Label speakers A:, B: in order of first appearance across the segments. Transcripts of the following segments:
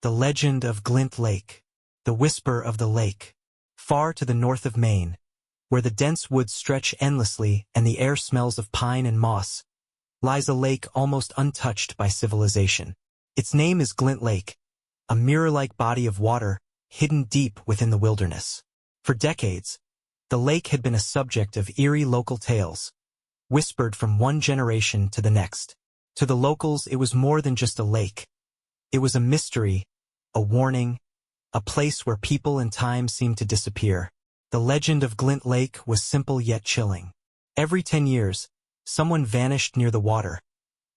A: The legend of Glint Lake. The whisper of the lake. Far to the north of Maine, where the dense woods stretch endlessly and the air smells of pine and moss, lies a lake almost untouched by civilization. Its name is Glint Lake, a mirror-like body of water hidden deep within the wilderness. For decades, the lake had been a subject of eerie local tales, whispered from one generation to the next. To the locals, it was more than just a lake. It was a mystery, a warning, a place where people and time seemed to disappear. The legend of Glint Lake was simple yet chilling. Every 10 years, someone vanished near the water,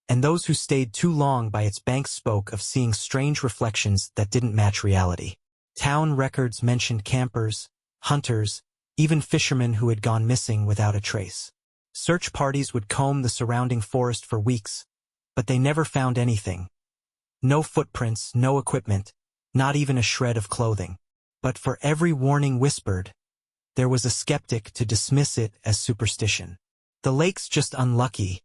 A: and those who stayed too long by its banks spoke of seeing strange reflections that didn't match reality. Town records mentioned campers, hunters, even fishermen who had gone missing without a trace. Search parties would comb the surrounding forest for weeks, but they never found anything. No footprints, no equipment, not even a shred of clothing. But for every warning whispered, there was a skeptic to dismiss it as superstition. The lake's just unlucky,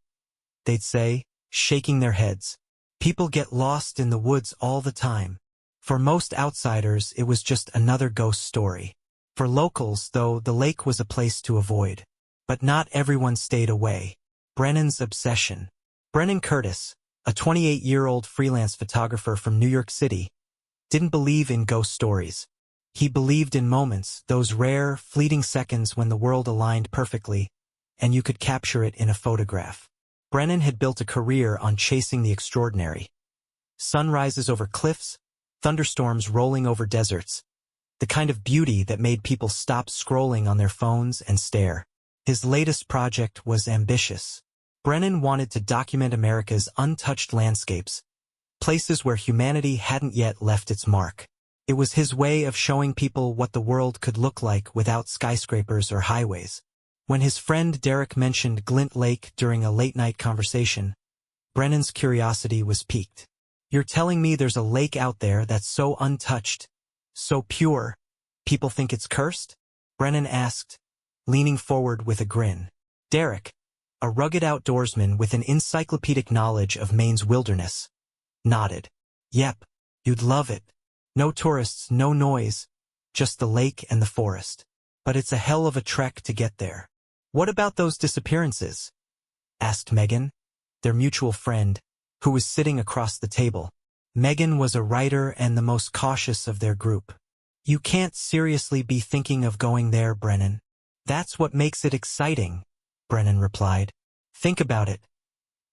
A: they'd say, shaking their heads. People get lost in the woods all the time. For most outsiders, it was just another ghost story. For locals, though, the lake was a place to avoid. But not everyone stayed away. Brennan's obsession. Brennan Curtis, a 28-year-old freelance photographer from New York City, didn't believe in ghost stories. He believed in moments, those rare, fleeting seconds when the world aligned perfectly, and you could capture it in a photograph. Brennan had built a career on chasing the extraordinary. Sunrises over cliffs, thunderstorms rolling over deserts. The kind of beauty that made people stop scrolling on their phones and stare. His latest project was ambitious. Brennan wanted to document America's untouched landscapes, places where humanity hadn't yet left its mark. It was his way of showing people what the world could look like without skyscrapers or highways. When his friend Derek mentioned Glint Lake during a late-night conversation, Brennan's curiosity was piqued. "You're telling me there's a lake out there that's so untouched, so pure, people think it's cursed?" Brennan asked, leaning forward with a grin. Derek, a rugged outdoorsman with an encyclopedic knowledge of Maine's wilderness, nodded. "Yep, you'd love it. No tourists, no noise, just the lake and the forest. But it's a hell of a trek to get there." "What about those disappearances?" asked Megan, their mutual friend, who was sitting across the table. Megan was a writer and the most cautious of their group. "You can't seriously be thinking of going there, Brennan." "That's what makes it exciting," Brennan replied. "Think about it.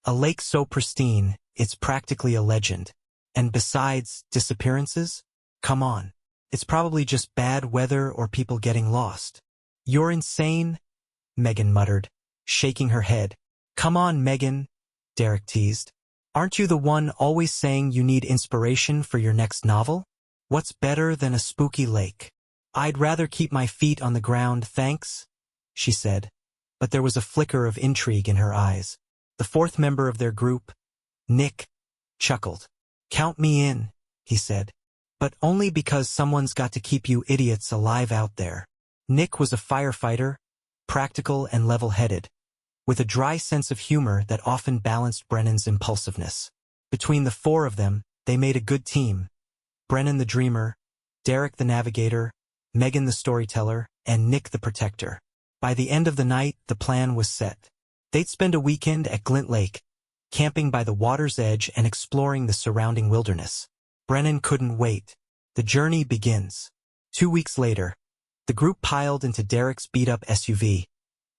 A: A lake so pristine, it's practically a legend. And besides, disappearances? Come on. It's probably just bad weather or people getting lost." "You're insane," Megan muttered, shaking her head. "Come on, Megan," Derek teased. "Aren't you the one always saying you need inspiration for your next novel? What's better than a spooky lake?" "I'd rather keep my feet on the ground, thanks," she said, but there was a flicker of intrigue in her eyes. The fourth member of their group, Nick, chuckled. "Count me in," he said. "But only because someone's got to keep you idiots alive out there." Nick was a firefighter, practical and level-headed, with a dry sense of humor that often balanced Brennan's impulsiveness. Between the four of them, they made a good team. Brennan the dreamer, Derek the navigator, Megan the storyteller, and Nick the protector. By the end of the night, the plan was set. They'd spend a weekend at Glint Lake, camping by the water's edge and exploring the surrounding wilderness. Brennan couldn't wait. The journey begins. 2 weeks later, the group piled into Derek's beat-up SUV,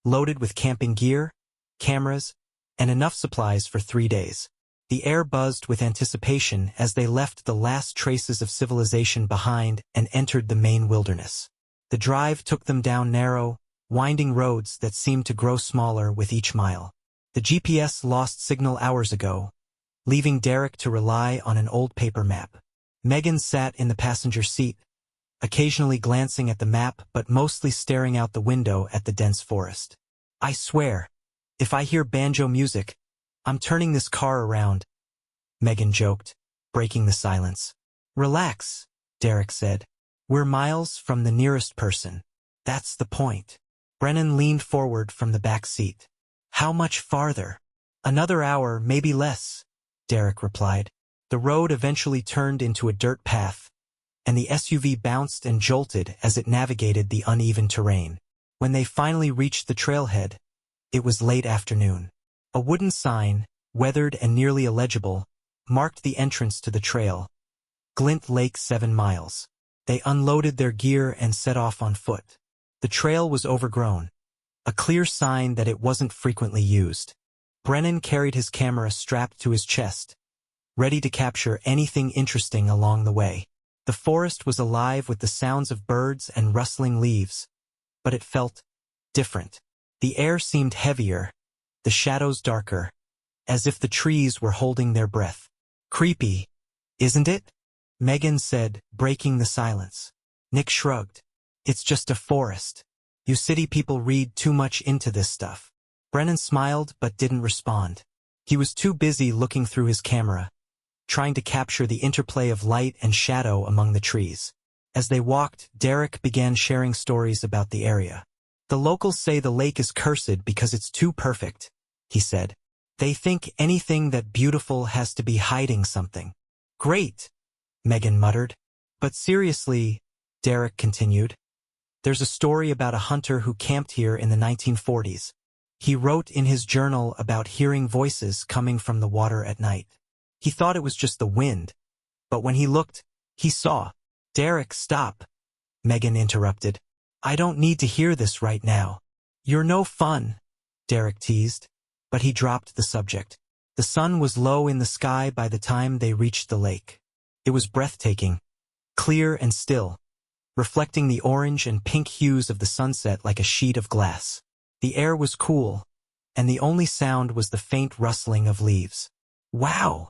A: loaded with camping gear, cameras, and enough supplies for 3 days. The air buzzed with anticipation as they left the last traces of civilization behind and entered the Maine wilderness. The drive took them down narrow, winding roads that seemed to grow smaller with each mile. The GPS lost signal hours ago, leaving Derek to rely on an old paper map. Megan sat in the passenger seat, occasionally glancing at the map but mostly staring out the window at the dense forest. "I swear, if I hear banjo music, I'm turning this car around," Megan joked, breaking the silence. "Relax," Derek said. "We're miles from the nearest person. That's the point." Brennan leaned forward from the back seat. "How much farther?" "Another hour, maybe less," Derek replied. The road eventually turned into a dirt path, and the SUV bounced and jolted as it navigated the uneven terrain. When they finally reached the trailhead, it was late afternoon. A wooden sign, weathered and nearly illegible, marked the entrance to the trail. Glint Lake 7 miles. They unloaded their gear and set off on foot. The trail was overgrown, a clear sign that it wasn't frequently used. Brennan carried his camera strapped to his chest, ready to capture anything interesting along the way. The forest was alive with the sounds of birds and rustling leaves, but it felt different. The air seemed heavier, the shadows darker, as if the trees were holding their breath. Creepy, isn't it? Megan said, breaking the silence. Nick shrugged. It's just a forest. You city people read too much into this stuff. Brennan smiled but didn't respond. He was too busy looking through his camera, trying to capture the interplay of light and shadow among the trees. As they walked, Derek began sharing stories about the area. The locals say the lake is cursed because it's too perfect, he said. They think anything that beautiful has to be hiding something. Great, Megan muttered. But seriously, Derek continued, there's a story about a hunter who camped here in the 1940s. He wrote in his journal about hearing voices coming from the water at night. He thought it was just the wind, but when he looked, he saw. Derek, stop, Megan interrupted. I don't need to hear this right now. You're no fun, Derek teased, but he dropped the subject. The sun was low in the sky by the time they reached the lake. It was breathtaking, clear and still, reflecting the orange and pink hues of the sunset like a sheet of glass. The air was cool, and the only sound was the faint rustling of leaves. Wow,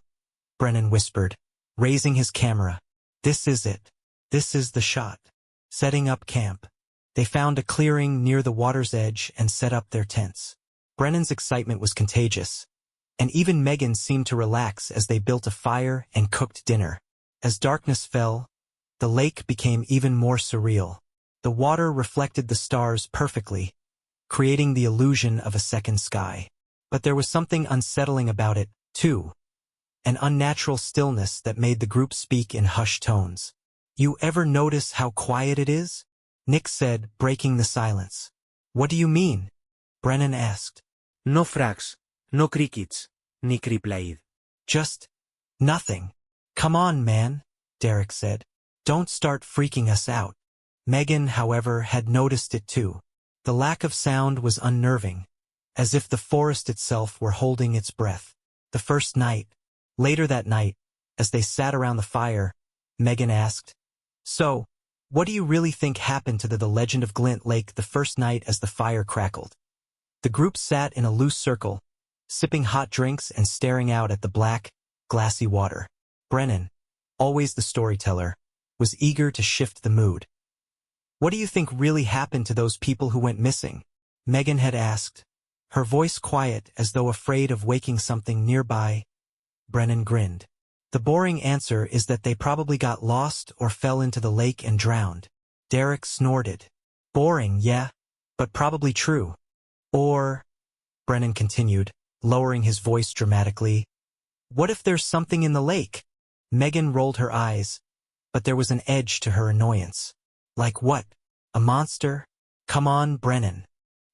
A: Brennan whispered, raising his camera. This is it. This is the shot. Setting up camp. They found a clearing near the water's edge and set up their tents. Brennan's excitement was contagious, and even Megan seemed to relax as they built a fire and cooked dinner. As darkness fell, the lake became even more surreal. The water reflected the stars perfectly, creating the illusion of a second sky. But there was something unsettling about it, too. An unnatural stillness that made the group speak in hushed tones. You ever notice how quiet it is? Nick said, breaking the silence. What do you mean? Brennan asked.
B: No frogs, no crickets, ni criplaid.
A: Just nothing. Come on, man, Derek said. Don't start freaking us out. Megan, however, had noticed it too. The lack of sound was unnerving, as if the forest itself were holding its breath. The first night, later that night, as they sat around the fire, Megan asked, So, what do you really think happened to the legend of Glint Lake the first night as the fire crackled? The group sat in a loose circle, sipping hot drinks and staring out at the black, glassy water. Brennan, always the storyteller, was eager to shift the mood. What do you think really happened to those people who went missing? Megan had asked, her voice quiet as though afraid of waking something nearby. Brennan grinned. The boring answer is that they probably got lost or fell into the lake and drowned. Derek snorted. Boring, yeah, but probably true. Or, Brennan continued, lowering his voice dramatically, what if there's something in the lake? Megan rolled her eyes, but there was an edge to her annoyance. Like what? A monster? Come on, Brennan.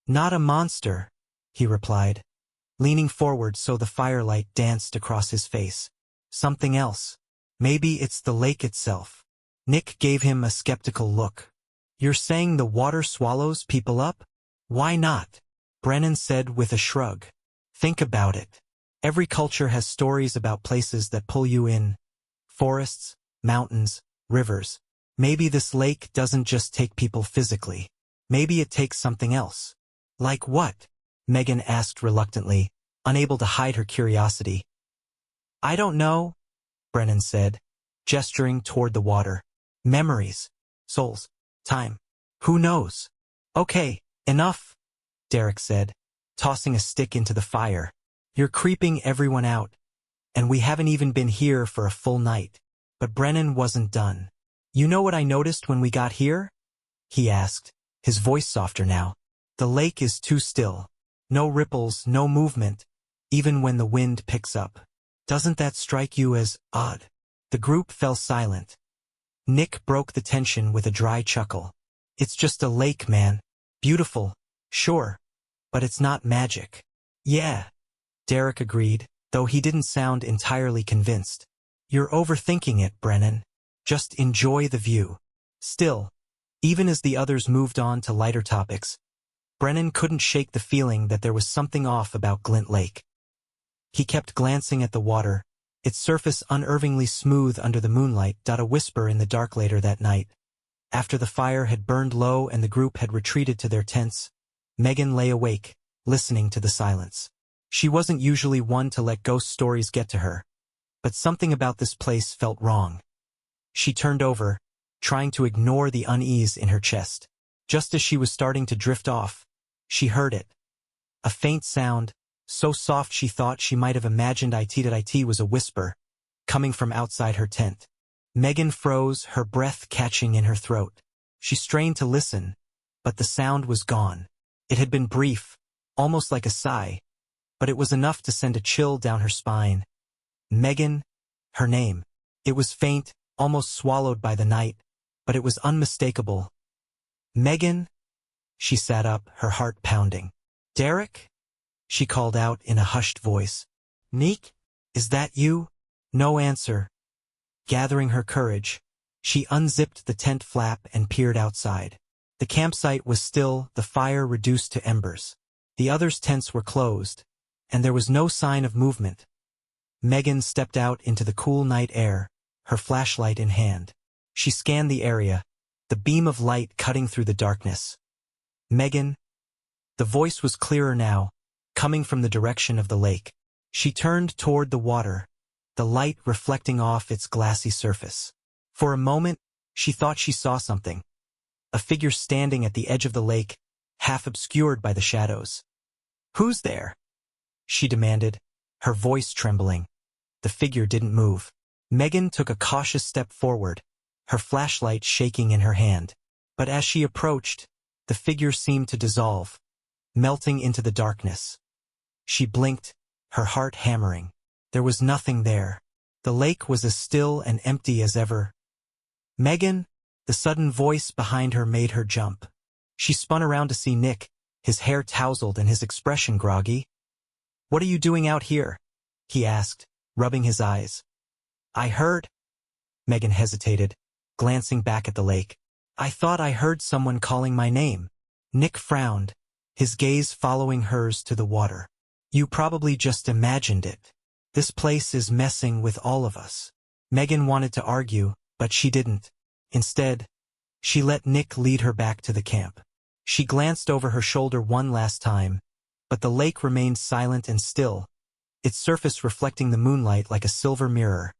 A: Not a monster, he replied, leaning forward so the firelight danced across his face. Something else. Maybe it's the lake itself. Nick gave him a skeptical look. You're saying the water swallows people up? Why not? Brennan said with a shrug. Think about it. Every culture has stories about places that pull you in. Forests, mountains, rivers. Maybe this lake doesn't just take people physically. Maybe it takes something else. Like what? Megan asked reluctantly, unable to hide her curiosity. I don't know, Brennan said, gesturing toward the water. Memories, souls, time. Who knows? Okay, enough, Derek said, tossing a stick into the fire. You're creeping everyone out, and we haven't even been here for a full night. But Brennan wasn't done. You know what I noticed when we got here? He asked, his voice softer now. The lake is too still. No ripples, no movement, even when the wind picks up. Doesn't that strike you as odd? The group fell silent. Nick broke the tension with a dry chuckle. It's just a lake, man. Beautiful, sure, but it's not magic. Yeah, Derek agreed, though he didn't sound entirely convinced. You're overthinking it, Brennan. Just enjoy the view. Still, even as the others moved on to lighter topics, Brennan couldn't shake the feeling that there was something off about Glint Lake. He kept glancing at the water, its surface unnervingly smooth under the moonlight. A whisper in the dark later that night. After the fire had burned low and the group had retreated to their tents, Megan lay awake, listening to the silence. She wasn't usually one to let ghost stories get to her, but something about this place felt wrong. She turned over, trying to ignore the unease in her chest. Just as she was starting to drift off, she heard it. A faint sound, so soft she thought she might have imagined it was a whisper, coming from outside her tent. Megan froze, her breath catching in her throat. She strained to listen, but the sound was gone. It had been brief, almost like a sigh, but it was enough to send a chill down her spine. Megan, her name. It was faint, almost swallowed by the night, but it was unmistakable. Megan? She sat up, her heart pounding. Derek? She called out in a hushed voice. Nick? Is that you? No answer. Gathering her courage, she unzipped the tent flap and peered outside. The campsite was still, the fire reduced to embers. The others' tents were closed, and there was no sign of movement. Megan stepped out into the cool night air, her flashlight in hand. She scanned the area, the beam of light cutting through the darkness. Megan? The voice was clearer now, coming from the direction of the lake. She turned toward the water, the light reflecting off its glassy surface. For a moment, she thought she saw something. A figure standing at the edge of the lake, half obscured by the shadows. Who's there? She demanded, her voice trembling. The figure didn't move. Megan took a cautious step forward, her flashlight shaking in her hand. But as she approached, the figure seemed to dissolve, melting into the darkness. She blinked, her heart hammering. There was nothing there. The lake was as still and empty as ever. Megan? The sudden voice behind her made her jump. She spun around to see Nick, his hair tousled and his expression groggy. What are you doing out here? He asked, rubbing his eyes. I heard. Megan hesitated, glancing back at the lake. I thought I heard someone calling my name. Nick frowned, his gaze following hers to the water. You probably just imagined it. This place is messing with all of us. Megan wanted to argue, but she didn't. Instead, she let Nick lead her back to the camp. She glanced over her shoulder one last time, but the lake remained silent and still, its surface reflecting the moonlight like a silver mirror.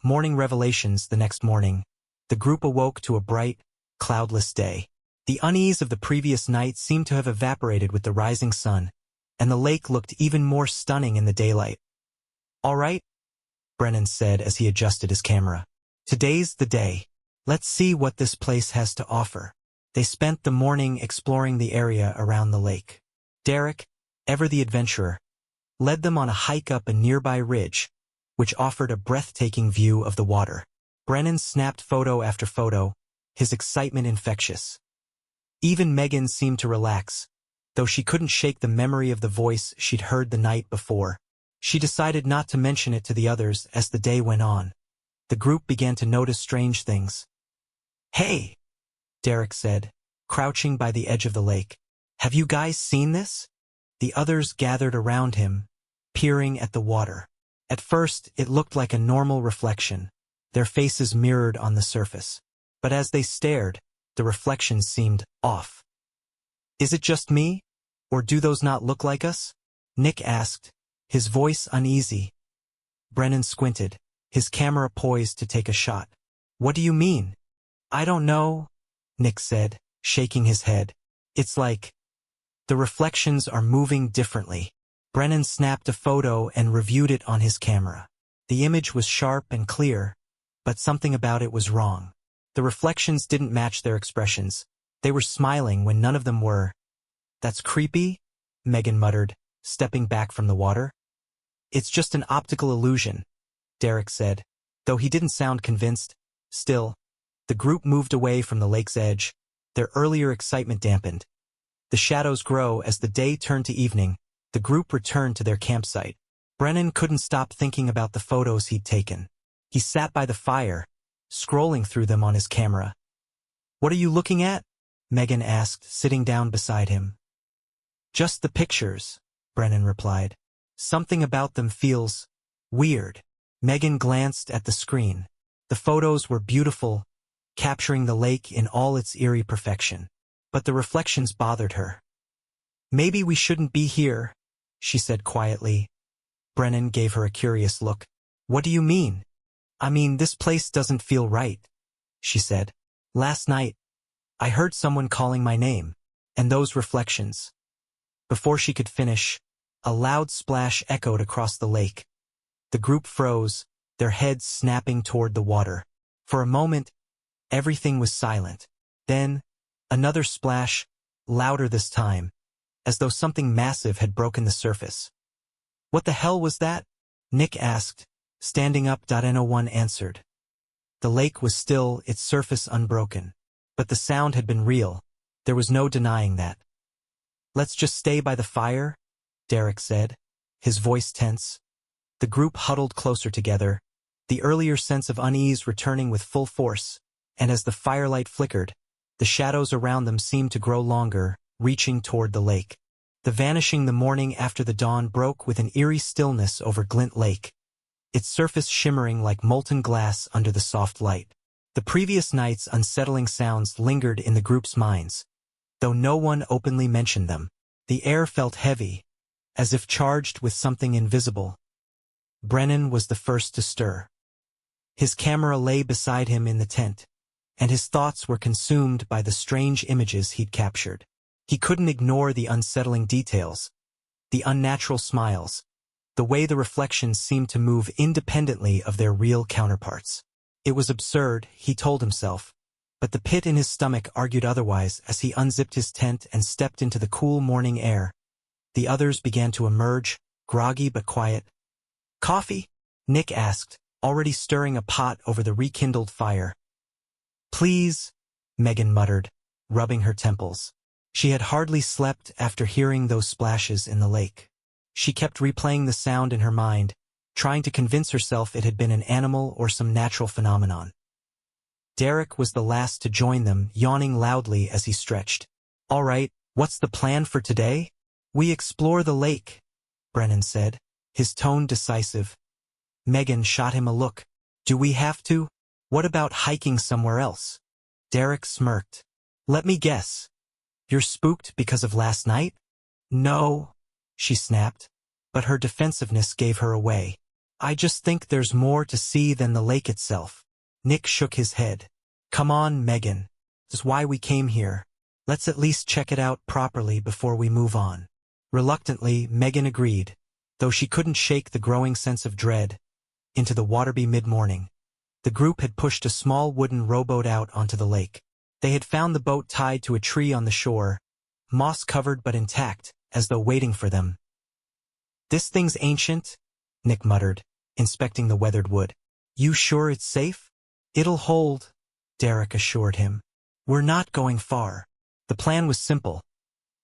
A: Morning revelations the next morning. The group awoke to a bright, cloudless day. The unease of the previous night seemed to have evaporated with the rising sun, and the lake looked even more stunning in the daylight. All right, Brennan said as he adjusted his camera. Today's the day. Let's see what this place has to offer. They spent the morning exploring the area around the lake. Derek, ever the adventurer, led them on a hike up a nearby ridge, which offered a breathtaking view of the water. Brennan snapped photo after photo, his excitement infectious. Even Megan seemed to relax, though she couldn't shake the memory of the voice she'd heard the night before. She decided not to mention it to the others as the day went on. The group began to notice strange things. Hey, Derek said, crouching by the edge of the lake. Have you guys seen this? The others gathered around him, peering at the water. At first, it looked like a normal reflection, their faces mirrored on the surface. But as they stared, the reflections seemed off. Is it just me? Or do those not look like us? Nick asked, his voice uneasy. Brennan squinted, his camera poised to take a shot. What do you mean? I don't know, Nick said, shaking his head. It's like the reflections are moving differently. Brennan snapped a photo and reviewed it on his camera. The image was sharp and clear, but something about it was wrong. The reflections didn't match their expressions. They were smiling when none of them were. That's creepy, Megan muttered, stepping back from the water. It's just an optical illusion, Derek said, though he didn't sound convinced. Still, the group moved away from the lake's edge, their earlier excitement dampened. The shadows grow as the day turned to evening. The group returned to their campsite. Brennan couldn't stop thinking about the photos he'd taken. He sat by the fire, scrolling through them on his camera. "What are you looking at?" Megan asked, sitting down beside him. "Just the pictures," Brennan replied. "Something about them feels weird." Megan glanced at the screen. The photos were beautiful, capturing the lake in all its eerie perfection. But the reflections bothered her. "Maybe we shouldn't be here," she said quietly. Brennan gave her a curious look. "What do you mean?" "I mean, this place doesn't feel right," she said. "Last night, I heard someone calling my name, and those reflections." Before she could finish, a loud splash echoed across the lake. The group froze, their heads snapping toward the water. For a moment, everything was silent. Then, another splash, louder this time, as though something massive had broken the surface. "What the hell was that?" Nick asked. Standing up. No one answered. The lake was still, its surface unbroken. But the sound had been real. There was no denying that. "Let's just stay by the fire," Derek said, his voice tense. The group huddled closer together, the earlier sense of unease returning with full force, and as the firelight flickered, the shadows around them seemed to grow longer, reaching toward the lake. The morning after the dawn broke with an eerie stillness over Glint Lake, its surface shimmering like molten glass under the soft light. The previous night's unsettling sounds lingered in the group's minds, though no one openly mentioned them. The air felt heavy, as if charged with something invisible. Brennan was the first to stir. His camera lay beside him in the tent, and his thoughts were consumed by the strange images he'd captured. He couldn't ignore the unsettling details, the unnatural smiles, the way the reflections seemed to move independently of their real counterparts. It was absurd, he told himself, but the pit in his stomach argued otherwise as he unzipped his tent and stepped into the cool morning air. The others began to emerge, groggy but quiet. "Coffee?" Nick asked, already stirring a pot over the rekindled fire. "Please," Megan muttered, rubbing her temples. She had hardly slept after hearing those splashes in the lake. She kept replaying the sound in her mind, trying to convince herself it had been an animal or some natural phenomenon. Derek was the last to join them, yawning loudly as he stretched. "All right, what's the plan for today?" "We explore the lake," Brennan said, his tone decisive. Megan shot him a look. "Do we have to? What about hiking somewhere else?" Derek smirked. "Let me guess. You're spooked because of last night?" "No," she snapped, but her defensiveness gave her away. "I just think there's more to see than the lake itself." Nick shook his head. "Come on, Megan. This is why we came here. Let's at least check it out properly before we move on." Reluctantly, Megan agreed, though she couldn't shake the growing sense of dread. Into the watery mid-morning, the group had pushed a small wooden rowboat out onto the lake. They had found the boat tied to a tree on the shore, moss-covered but intact, as though waiting for them. "This thing's ancient," Nick muttered, inspecting the weathered wood. "You sure it's safe?" "It'll hold," Derek assured him. "We're not going far." The plan was simple.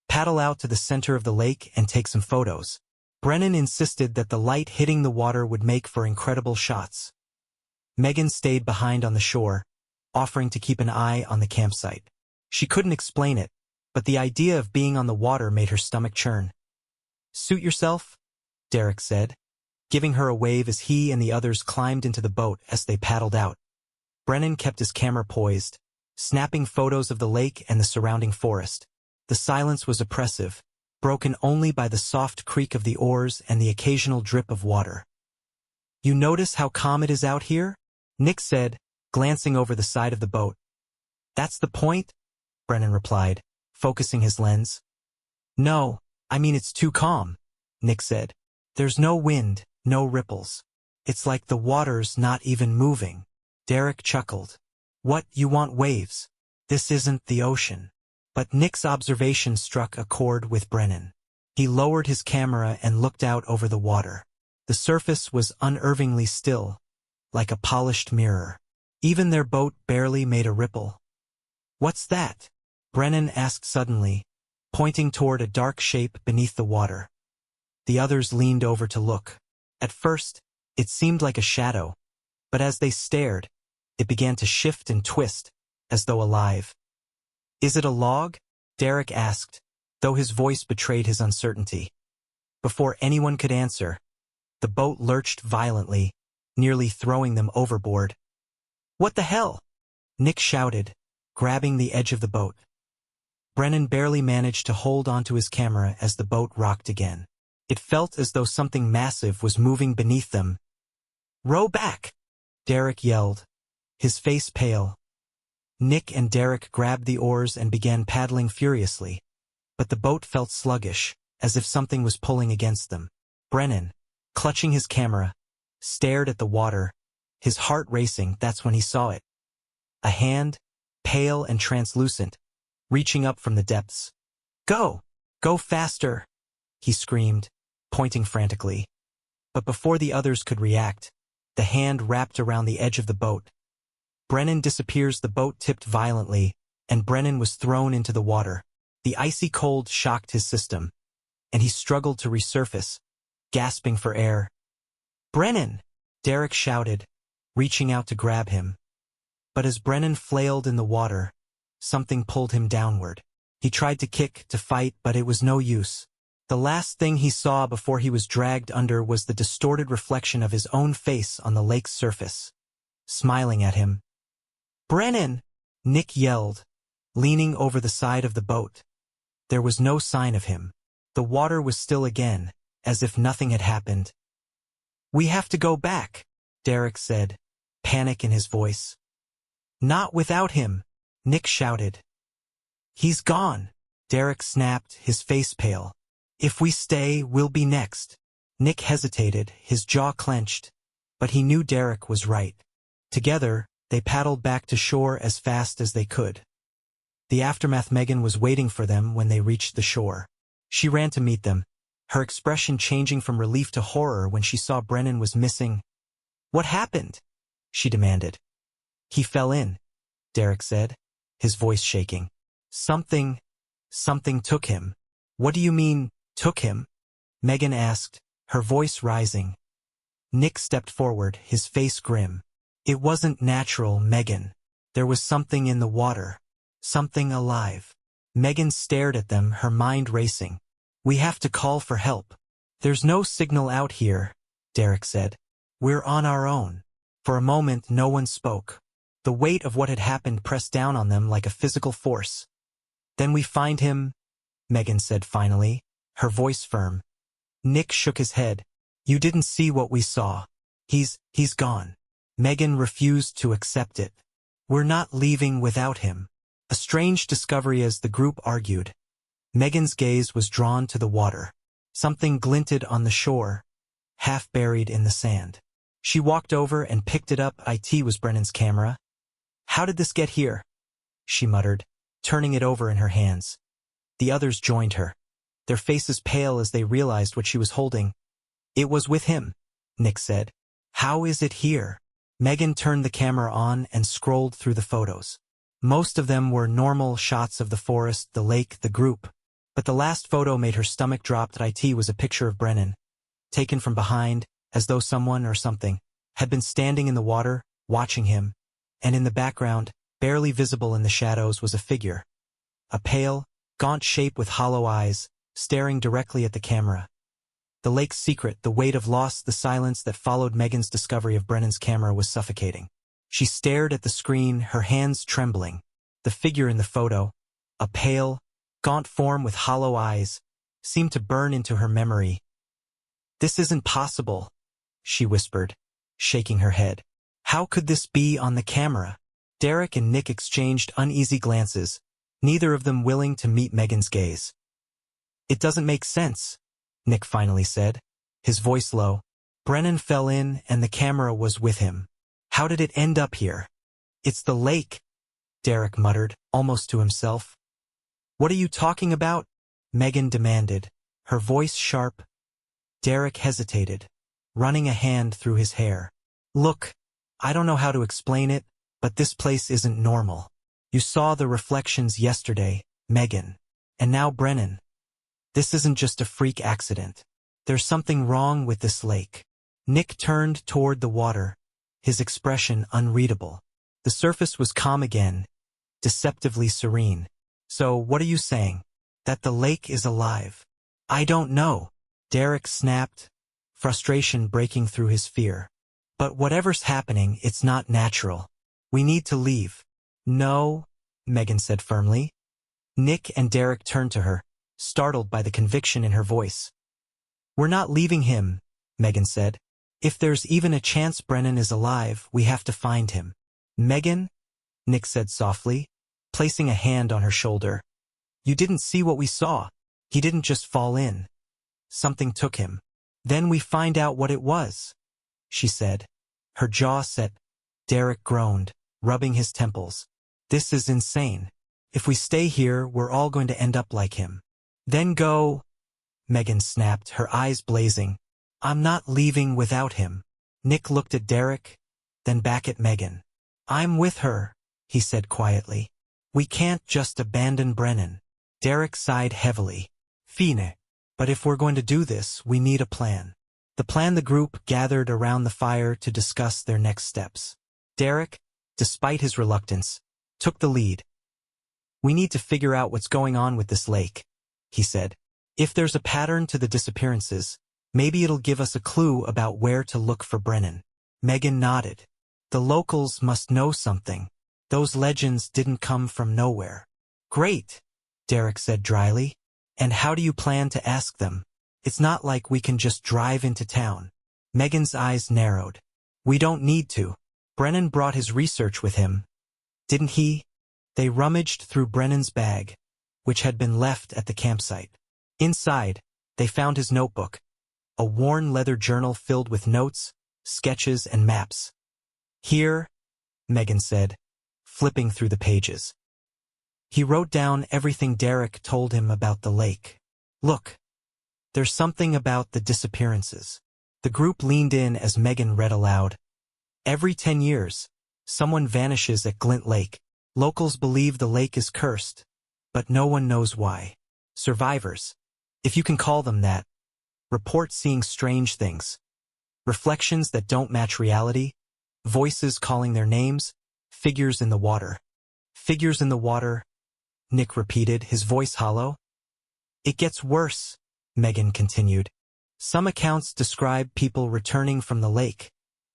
A: Paddle out to the center of the lake and take some photos. Brennan insisted that the light hitting the water would make for incredible shots. Megan stayed behind on the shore, offering to keep an eye on the campsite. She couldn't explain it, but the idea of being on the water made her stomach churn. "Suit yourself," Derek said, giving her a wave as he and the others climbed into the boat as they paddled out. Brennan kept his camera poised, snapping photos of the lake and the surrounding forest. The silence was oppressive, broken only by the soft creak of the oars and the occasional drip of water. "You notice how calm it is out here?" Nick said, glancing over the side of the boat. "That's the point," Brennan replied, focusing his lens. "No, I mean it's too calm," Nick said. "There's no wind, no ripples. It's like the water's not even moving." Derek chuckled. "What, you want waves? This isn't the ocean." But Nick's observation struck a chord with Brennan. He lowered his camera and looked out over the water. The surface was unnervingly still, like a polished mirror. Even their boat barely made a ripple. "What's that?" Brennan asked suddenly, pointing toward a dark shape beneath the water. The others leaned over to look. At first, it seemed like a shadow, but as they stared, it began to shift and twist, as though alive. "Is it a log?" Derek asked, though his voice betrayed his uncertainty. Before anyone could answer, the boat lurched violently, nearly throwing them overboard. "What the hell?" Nick shouted, grabbing the edge of the boat. Brennan barely managed to hold onto his camera as the boat rocked again. It felt as though something massive was moving beneath them. "Row back!" Derek yelled, his face pale. Nick and Derek grabbed the oars and began paddling furiously, but the boat felt sluggish, as if something was pulling against them. Brennan, clutching his camera, stared at the water, his heart racing. That's when he saw it. A hand, pale and translucent, reaching up from the depths. "Go! Go faster!" he screamed, pointing frantically. But before the others could react, the hand wrapped around the edge of the boat. Brennan disappears. The boat tipped violently, and Brennan was thrown into the water. The icy cold shocked his system, and he struggled to resurface, gasping for air. "Brennan!" Derek shouted, reaching out to grab him. But as Brennan flailed in the water, something pulled him downward. He tried to kick, to fight, but it was no use. The last thing he saw before he was dragged under was the distorted reflection of his own face on the lake's surface, smiling at him. "Brennan!" Nick yelled, leaning over the side of the boat. There was no sign of him. The water was still again, as if nothing had happened. "We have to go back," Derek said, panic in his voice. "Not without him," Nick shouted. "He's gone," Derek snapped, his face pale. "If we stay, we'll be next." Nick hesitated, his jaw clenched, but he knew Derek was right. Together, they paddled back to shore as fast as they could. The aftermath. Megan was waiting for them when they reached the shore. She ran to meet them, her expression changing from relief to horror when she saw Brennan was missing. "What happened?" she demanded. "He fell in," Derek said, his voice shaking. Something took him." "What do you mean, took him?" Megan asked, her voice rising. Nick stepped forward, his face grim. "It wasn't natural, Megan. There was something in the water. Something alive." Megan stared at them, her mind racing. "We have to call for help." "There's no signal out here," Derek said. "We're on our own." For a moment no one spoke. The weight of what had happened pressed down on them like a physical force. "Then we find him," Megan said finally, her voice firm. Nick shook his head. "You didn't see what we saw. He's gone." Megan refused to accept it. "We're not leaving without him." A strange discovery as the group argued. Megan's gaze was drawn to the water. Something glinted on the shore, half buried in the sand. She walked over and picked it up. It was Brennan's camera. "How did this get here?" she muttered, turning it over in her hands. The others joined her, their faces pale as they realized what she was holding. "It was with him," Nick said. "How is it here?" Megan turned the camera on and scrolled through the photos. Most of them were normal shots of the forest, the lake, the group. But the last photo made her stomach drop. It was a picture of Brennan, taken from behind, as though someone or something had been standing in the water, watching him. And in the background, barely visible in the shadows, was a figure. A pale, gaunt shape with hollow eyes, staring directly at the camera. The lake's secret, the weight of loss, the silence that followed Megan's discovery of Brennan's camera was suffocating. She stared at the screen, her hands trembling. The figure in the photo, a pale, gaunt form with hollow eyes, seemed to burn into her memory. "This isn't possible," she whispered, shaking her head. "How could this be on the camera?" Derek and Nick exchanged uneasy glances, neither of them willing to meet Megan's gaze. "It doesn't make sense," Nick finally said, his voice low. "Brennan fell in and the camera was with him. How did it end up here?" "It's the lake," Derek muttered, almost to himself. "What are you talking about?" Megan demanded, her voice sharp. Derek hesitated. running a hand through his hair. Look, I don't know how to explain it, but this place isn't normal. You saw the reflections yesterday, Megan. And now Brennan. This isn't just a freak accident. There's something wrong with this lake. Nick turned toward the water, his expression unreadable. The surface was calm again, deceptively serene. So what are you saying? That the lake is alive? I don't know, Derek snapped, frustration breaking through his fear. But whatever's happening, it's not natural. We need to leave. No, Megan said firmly. Nick and Derek turned to her, startled by the conviction in her voice. We're not leaving him, Megan said. If there's even a chance Brennan is alive, we have to find him. Megan? Nick said softly, placing a hand on her shoulder. You didn't see what we saw. He didn't just fall in. Something took him. Then we find out what it was, she said. Her jaw set. Derek groaned, rubbing his temples. This is insane. If we stay here, we're all going to end up like him. Then go, Megan snapped, her eyes blazing. I'm not leaving without him. Nick looked at Derek, then back at Megan. I'm with her, he said quietly. We can't just abandon Brennan. Derek sighed heavily. Fine. But if we're going to do this, we need a plan. The group gathered around the fire to discuss their next steps. Derek, despite his reluctance, took the lead. We need to figure out what's going on with this lake, he said. If there's a pattern to the disappearances, maybe it'll give us a clue about where to look for Brennan. Megan nodded. The locals must know something. Those legends didn't come from nowhere. Great, Derek said dryly. And how do you plan to ask them? It's not like we can just drive into town. Megan's eyes narrowed. We don't need to. Brennan brought his research with him, didn't he? They rummaged through Brennan's bag, which had been left at the campsite. Inside, they found his notebook, a worn leather journal filled with notes, sketches, and maps. Here, Megan said, flipping through the pages. He wrote down everything Derek told him about the lake. Look, there's something about the disappearances. The group leaned in as Megan read aloud. Every 10 years, someone vanishes at Glint Lake. Locals believe the lake is cursed, but no one knows why. Survivors, if you can call them that, report seeing strange things. Reflections that don't match reality, voices calling their names, figures in the water. Figures in the water, Nick repeated, his voice hollow. It gets worse, Megan continued. Some accounts describe people returning from the lake,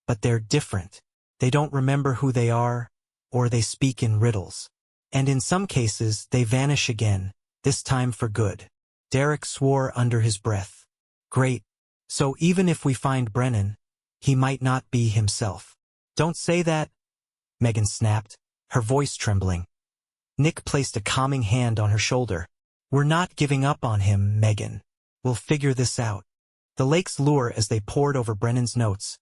A: but they're different. They don't remember who they are, or they speak in riddles. And in some cases, they vanish again, this time for good. Derek swore under his breath. Great. So even if we find Brennan, he might not be himself. Don't say that, Megan snapped, her voice trembling. Nick placed a calming hand on her shoulder. We're not giving up on him, Megan. We'll figure this out. The lake's lure as they pored over Brennan's notes.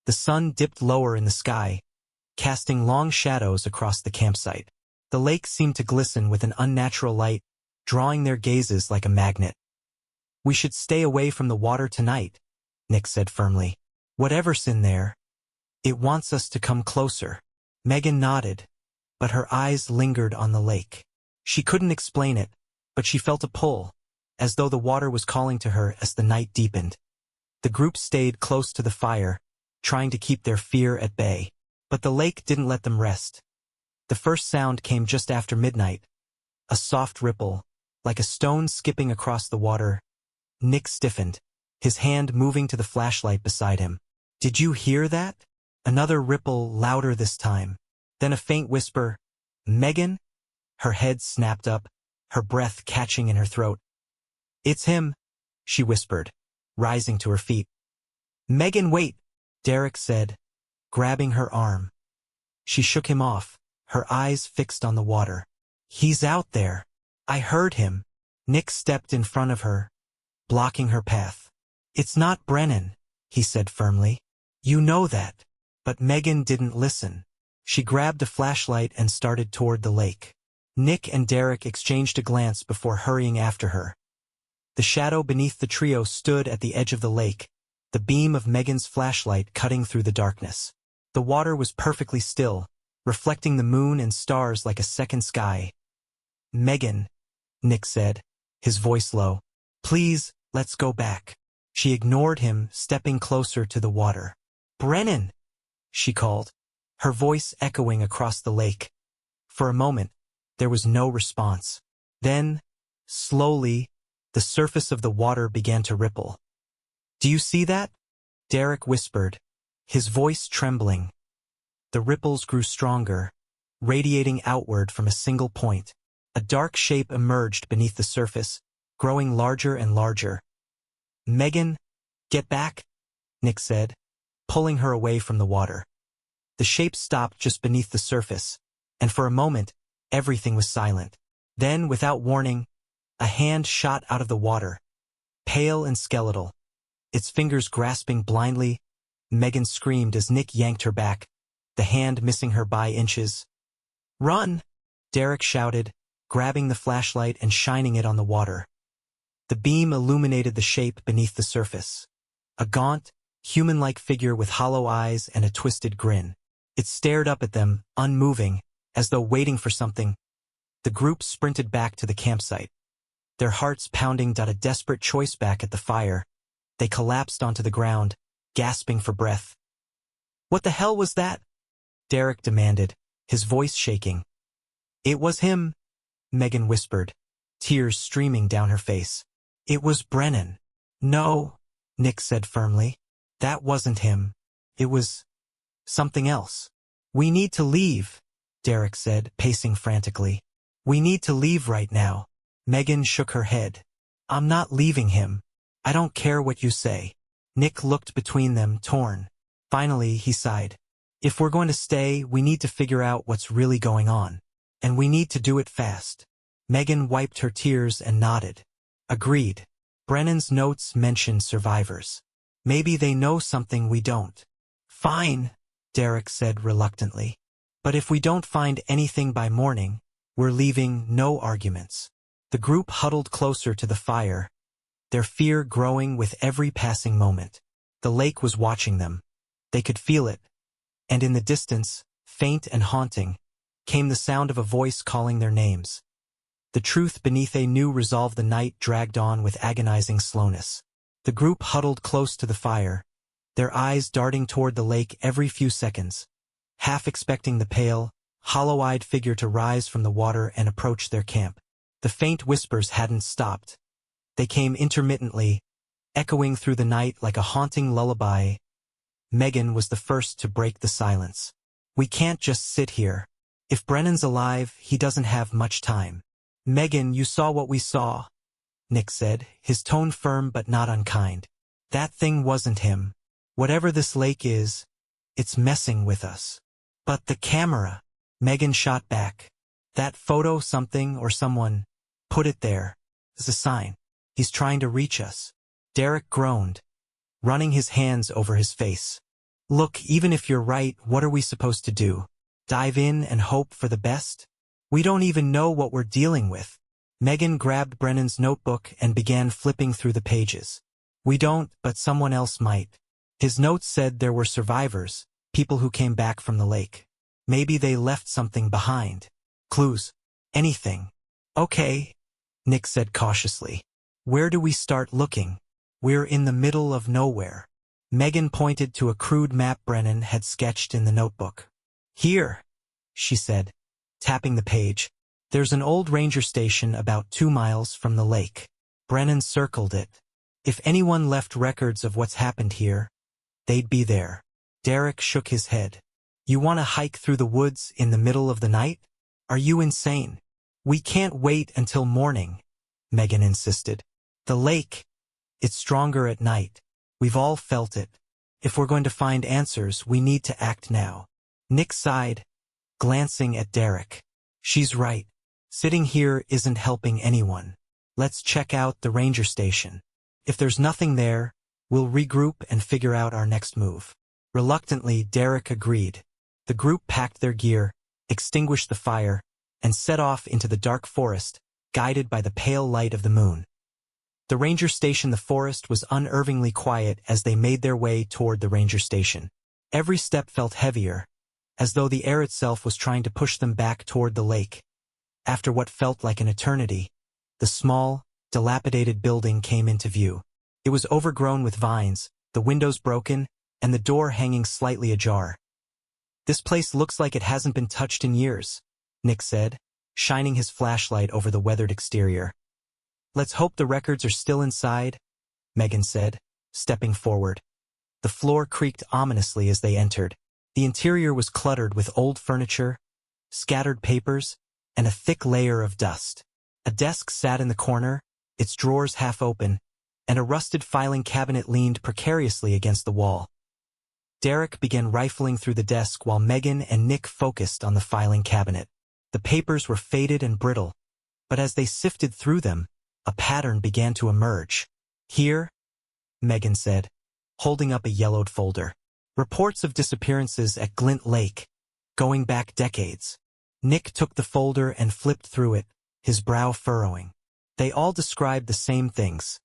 A: The sun dipped lower in the sky, casting long shadows across the campsite. The lake seemed to glisten with an unnatural light, drawing their gazes like a magnet. We should stay away from the water tonight, Nick said firmly. Whatever's in there, it wants us to come closer. Megan nodded, but her eyes lingered on the lake. She couldn't explain it, but she felt a pull, as though the water was calling to her as the night deepened. The group stayed close to the fire, trying to keep their fear at bay. But the lake didn't let them rest. The first sound came just after midnight, a soft ripple, like a stone skipping across the water. Nick stiffened, his hand moving to the flashlight beside him. Did you hear that? Another ripple, louder this time. Then a faint whisper, Megan? Her head snapped up, her breath catching in her throat. It's him, she whispered, rising to her feet. Megan, wait, Derek said, grabbing her arm. She shook him off, her eyes fixed on the water. He's out there. I heard him. Nick stepped in front of her, blocking her path. It's not Brennan, he said firmly. You know that. But Megan didn't listen. She grabbed a flashlight and started toward the lake. Nick and Derek exchanged a glance before hurrying after her. The shadow beneath the trio stood at the edge of the lake, the beam of Megan's flashlight cutting through the darkness. The water was perfectly still, reflecting the moon and stars like a second sky. "Megan," Nick said, his voice low. "Please, let's go back." She ignored him, stepping closer to the water. "Brennan!" she called, her voice echoing across the lake. For a moment, there was no response. Then, slowly, the surface of the water began to ripple. "Do you see that?" Derek whispered, his voice trembling. The ripples grew stronger, radiating outward from a single point. A dark shape emerged beneath the surface, growing larger and larger. "Megan, get back," Nick said, pulling her away from the water. The shape stopped just beneath the surface, and for a moment, everything was silent. Then, without warning, a hand shot out of the water, pale and skeletal, its fingers grasping blindly. Megan screamed as Nick yanked her back, the hand missing her by inches. "Run!" Derek shouted, grabbing the flashlight and shining it on the water. The beam illuminated the shape beneath the surface. A gaunt, human-like figure with hollow eyes and a twisted grin. It stared up at them, unmoving, as though waiting for something. The group sprinted back to the campsite, their hearts pounding. A desperate choice back at the fire. They collapsed onto the ground, gasping for breath. "What the hell was that?" Derek demanded, his voice shaking. "It was him," Megan whispered, tears streaming down her face. "It was Brennan." "No," Nick said firmly. "That wasn't him. It was something else." "We need to leave," Derek said, pacing frantically. "We need to leave right now." Megan shook her head. "I'm not leaving him. I don't care what you say." Nick looked between them, torn. Finally, he sighed. "If we're going to stay, we need to figure out what's really going on. And we need to do it fast." Megan wiped her tears and nodded. "Agreed. Brennan's notes mention survivors. Maybe they know something we don't." "Fine," Derek said reluctantly. "But if we don't find anything by morning, we're leaving, no arguments." The group huddled closer to the fire, their fear growing with every passing moment. The lake was watching them. They could feel it. And in the distance, faint and haunting, came the sound of a voice calling their names. The truth beneath a new resolve. The night dragged on with agonizing slowness. The group huddled close to the fire, their eyes darting toward the lake every few seconds, half expecting the pale, hollow-eyed figure to rise from the water and approach their camp. The faint whispers hadn't stopped. They came intermittently, echoing through the night like a haunting lullaby. Megan was the first to break the silence. "We can't just sit here. If Brennan's alive, he doesn't have much time." "Megan, you saw what we saw," Nick said, his tone firm but not unkind. "That thing wasn't him. Whatever this lake is, it's messing with us." "But the camera," Megan shot back. "That photo, something or someone put it there as a sign. He's trying to reach us." Derek groaned, running his hands over his face. "Look, even if you're right, what are we supposed to do? Dive in and hope for the best? We don't even know what we're dealing with." Megan grabbed Brennan's notebook and began flipping through the pages. "We don't, but someone else might. His notes said there were survivors, people who came back from the lake. Maybe they left something behind. Clues. Anything." "Okay," Nick said cautiously. "Where do we start looking? We're in the middle of nowhere." Megan pointed to a crude map Brennan had sketched in the notebook. "Here," she said, tapping the page. "There's an old ranger station about 2 miles from the lake." Brennan circled it. "If anyone left records of what's happened here, they'd be there." Derek shook his head. "You want to hike through the woods in the middle of the night? Are you insane?" "We can't wait until morning," Megan insisted. "The lake, it's stronger at night. We've all felt it. If we're going to find answers, we need to act now." Nick sighed, glancing at Derek. "She's right. Sitting here isn't helping anyone. Let's check out the ranger station. If there's nothing there, we'll regroup and figure out our next move." Reluctantly, Derek agreed. The group packed their gear, extinguished the fire, and set off into the dark forest, guided by the pale light of the moon. The ranger station. The forest was unnervingly quiet as they made their way toward the ranger station. Every step felt heavier, as though the air itself was trying to push them back toward the lake. After what felt like an eternity, the small, dilapidated building came into view. It was overgrown with vines, the windows broken, and the door hanging slightly ajar. "This place looks like it hasn't been touched in years," Nick said, shining his flashlight over the weathered exterior. "Let's hope the records are still inside," Megan said, stepping forward. The floor creaked ominously as they entered. The interior was cluttered with old furniture, scattered papers, and a thick layer of dust. A desk sat in the corner, its drawers half open, and a rusted filing cabinet leaned precariously against the wall. Derek began rifling through the desk while Megan and Nick focused on the filing cabinet. The papers were faded and brittle, but as they sifted through them, a pattern began to emerge. "Here," Megan said, holding up a yellowed folder. "Reports of disappearances at Glint Lake, going back decades." Nick took the folder and flipped through it, his brow furrowing. They all described the same things: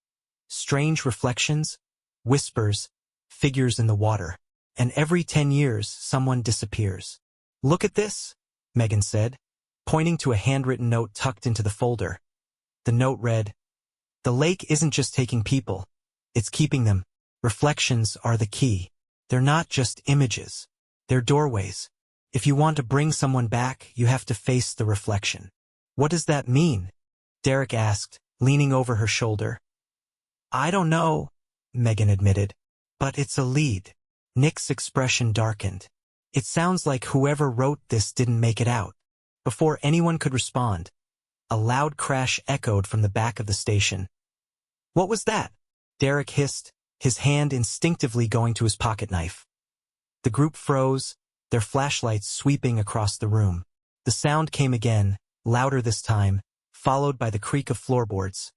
A: strange reflections, whispers, figures in the water. And every 10 years, someone disappears. "Look at this," Megan said, pointing to a handwritten note tucked into the folder. The note read, "The lake isn't just taking people, it's keeping them. Reflections are the key. They're not just images. They're doorways. If you want to bring someone back, you have to face the reflection." "What does that mean?" Derek asked, leaning over her shoulder. "I don't know," Megan admitted, "but it's a lead." Nick's expression darkened. "It sounds like whoever wrote this didn't make it out." Before anyone could respond, a loud crash echoed from the back of the station. "What was that?" Derek hissed, his hand instinctively going to his pocket knife. The group froze, their flashlights sweeping across the room. The sound came again, louder this time, followed by the creak of floorboards.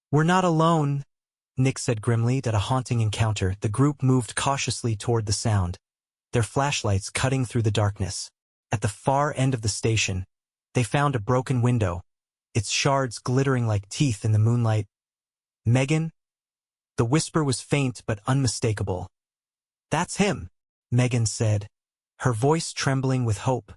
A: "We're not alone," Nick said grimly. That a haunting encounter. The group moved cautiously toward the sound, their flashlights cutting through the darkness. At the far end of the station, they found a broken window, its shards glittering like teeth in the moonlight. "Megan?" The whisper was faint but unmistakable. "That's him," Megan said, her voice trembling with hope.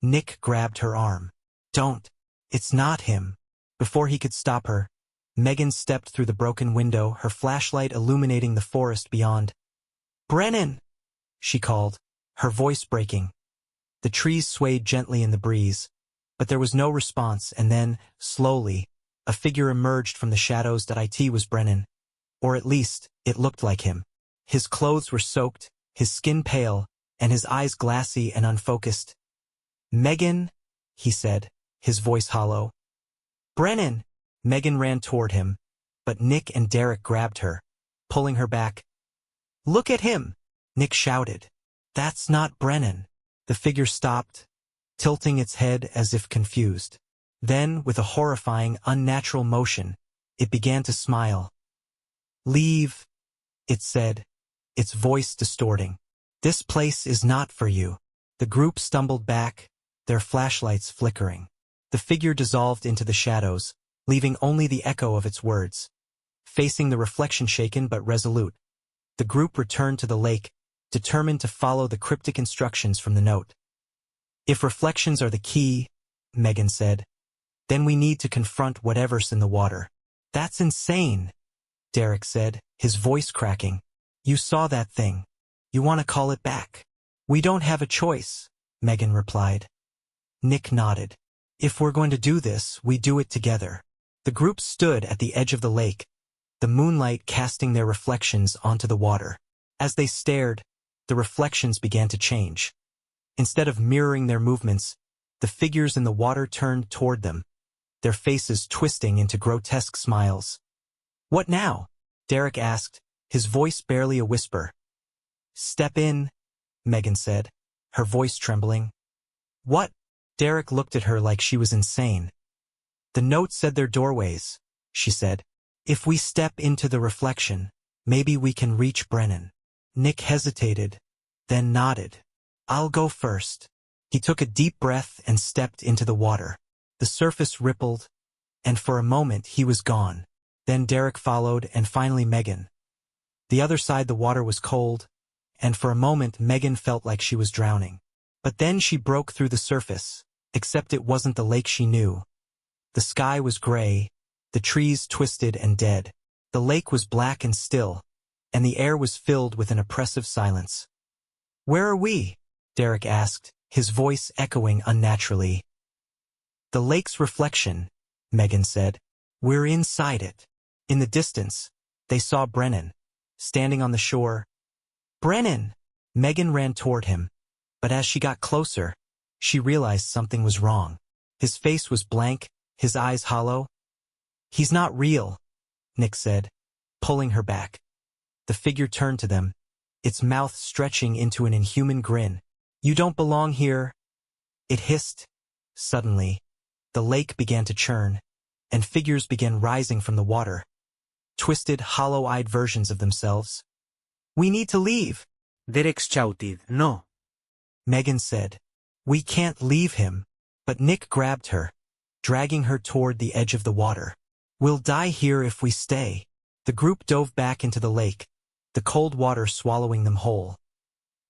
A: Nick grabbed her arm. "Don't. It's not him." Before he could stop her, Megan stepped through the broken window, her flashlight illuminating the forest beyond. "Brennan!" she called, her voice breaking. The trees swayed gently in the breeze, but there was no response, and then, slowly, a figure emerged from the shadows. That it was Brennan. Or at least, it looked like him. His clothes were soaked, his skin pale, and his eyes glassy and unfocused. "Megan," he said, his voice hollow. "Brennan!" Megan ran toward him, but Nick and Derek grabbed her, pulling her back. "Look at him!" Nick shouted. "That's not Brennan." The figure stopped, tilting its head as if confused. Then, with a horrifying, unnatural motion, it began to smile. "Leave," it said, its voice distorting. "This place is not for you." The group stumbled back, their flashlights flickering. The figure dissolved into the shadows, leaving only the echo of its words. Facing the reflection, shaken but resolute, the group returned to the lake, determined to follow the cryptic instructions from the note. "If reflections are the key," Megan said, "then we need to confront whatever's in the water." "That's insane," Derek said, his voice cracking. "You saw that thing. You want to call it back?" "We don't have a choice," Megan replied. Nick nodded. "If we're going to do this, we do it together." The group stood at the edge of the lake, the moonlight casting their reflections onto the water. As they stared, the reflections began to change. Instead of mirroring their movements, the figures in the water turned toward them, their faces twisting into grotesque smiles. "What now?" Derek asked, his voice barely a whisper. "Step in," Megan said, her voice trembling. "What?" Derek looked at her like she was insane. "The note said they're doorways," she said. "If we step into the reflection, maybe we can reach Brennan." Nick hesitated, then nodded. "I'll go first." He took a deep breath and stepped into the water. The surface rippled, and for a moment he was gone. Then Derek followed and finally Megan. The other side the water was cold, and for a moment Megan felt like she was drowning. But then she broke through the surface, except it wasn't the lake she knew. The sky was gray, the trees twisted and dead. The lake was black and still, and the air was filled with an oppressive silence. "Where are we?" Derek asked, his voice echoing unnaturally. "The lake's reflection," Megan said. "We're inside it." In the distance, they saw Brennan, standing on the shore. "Brennan!" Megan ran toward him, but as she got closer, she realized something was wrong. His face was blank, his eyes hollow. "He's not real," Nick said, pulling her back. The figure turned to them, its mouth stretching into an inhuman grin. "You don't belong here," it hissed. Suddenly, the lake began to churn, and figures began rising from the water. Twisted, hollow-eyed versions of themselves. "We need to leave,"
B: Derek shouted, "No."
A: Megan said. "We can't leave him," but Nick grabbed her, dragging her toward the edge of the water. "We'll die here if we stay." The group dove back into the lake, the cold water swallowing them whole.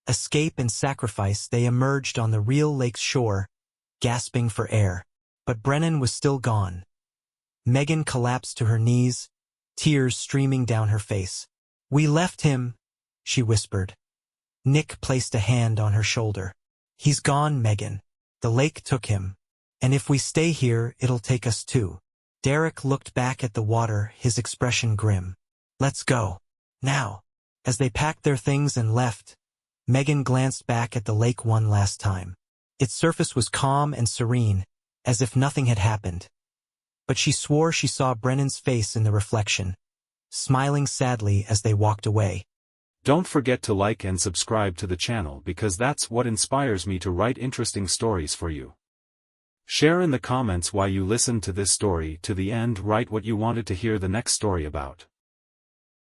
A: Escape and sacrifice, they emerged on the real lake's shore, gasping for air. But Brennan was still gone. Megan collapsed to her knees, tears streaming down her face. "We left him," she whispered. Nick placed a hand on her shoulder. "He's gone, Megan. The lake took him. And if we stay here, it'll take us too." Derek looked back at the water, his expression grim. "Let's go. Now." As they packed their things and left, Megan glanced back at the lake one last time. Its surface was calm and serene, as if nothing had happened. But she swore she saw Brennan's face in the reflection, smiling sadly as they walked away.
C: Don't forget to like and subscribe to the channel because that's what inspires me to write interesting stories for you. Share in the comments why you listened to this story to the end. Write what you wanted to hear the next story about.